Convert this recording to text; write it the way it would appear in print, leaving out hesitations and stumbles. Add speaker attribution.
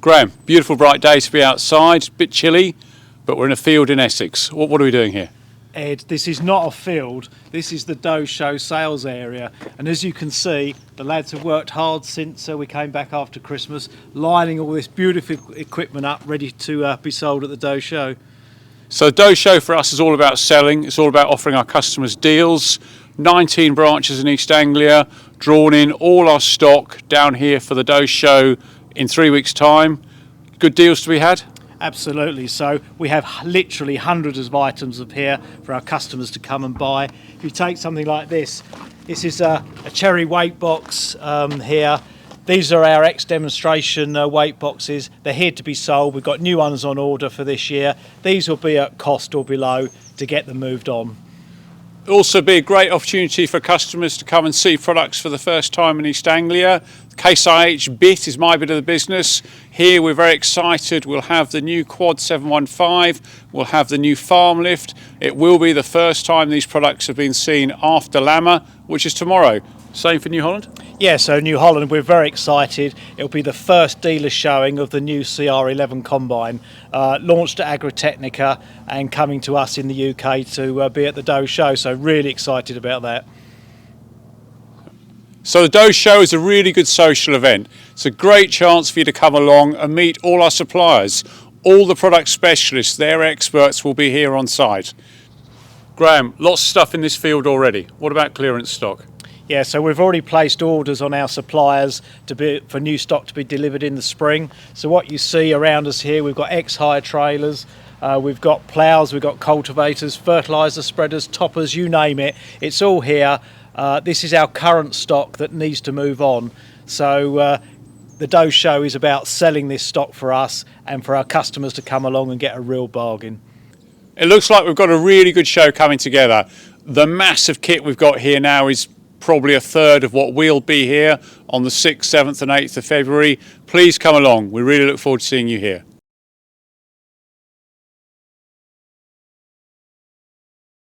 Speaker 1: Graham, beautiful bright day to be outside, a bit chilly, but we're in a field in Essex. What are we doing here?
Speaker 2: Ed, this is not a field, this is the Doe Show sales area, and as you can see, the lads have worked hard since we came back after Christmas, lining all this beautiful equipment up ready to be sold at the Doe Show.
Speaker 1: So the Doe Show for us is all about selling, it's all about offering our customers deals. 19 branches in East Anglia, drawn in all our stock down here for the Doe Show in 3 weeks' time. Good deals to be had?
Speaker 2: Absolutely. So we have literally hundreds of items up here for our customers to come and buy. If you take something like this is a cherry weight box here. These are our demonstration weight boxes. They're here to be sold. We've got new ones on order for this year. These will be at cost or below to get them moved on.
Speaker 1: It'll also be a great opportunity for customers to come and see products for the first time in East Anglia. Case IH bit is my bit of the business. Here we're very excited. We'll have the new Quad 715. We'll have the new farm lift. It will be the first time these products have been seen after Lammer, which is tomorrow. Same for New Holland?
Speaker 2: Yeah, so New Holland, we're very excited. It'll be the first dealer showing of the new CR11 combine, launched at Agritechnica and coming to us in the UK to be at the Doe Show, so really excited about that.
Speaker 1: So the Doe Show is a really good social event. It's a great chance for you to come along and meet all our suppliers. All the product specialists, their experts will be here on site. Graham, lots of stuff in this field already. What about clearance stock?
Speaker 2: Yeah, so we've already placed orders on our suppliers for new stock to be delivered in the spring. So what you see around us here, we've got ex-hire trailers, we've got ploughs, we've got cultivators, fertiliser spreaders, toppers, you name it. It's all here. This is our current stock that needs to move on. So the Doe Show is about selling this stock for us and for our customers to come along and get a real bargain.
Speaker 1: It looks like we've got a really good show coming together. The massive kit we've got here now is probably a third of what we'll be here on the 6th, 7th and 8th of February. Please come along. We really look forward to seeing you here.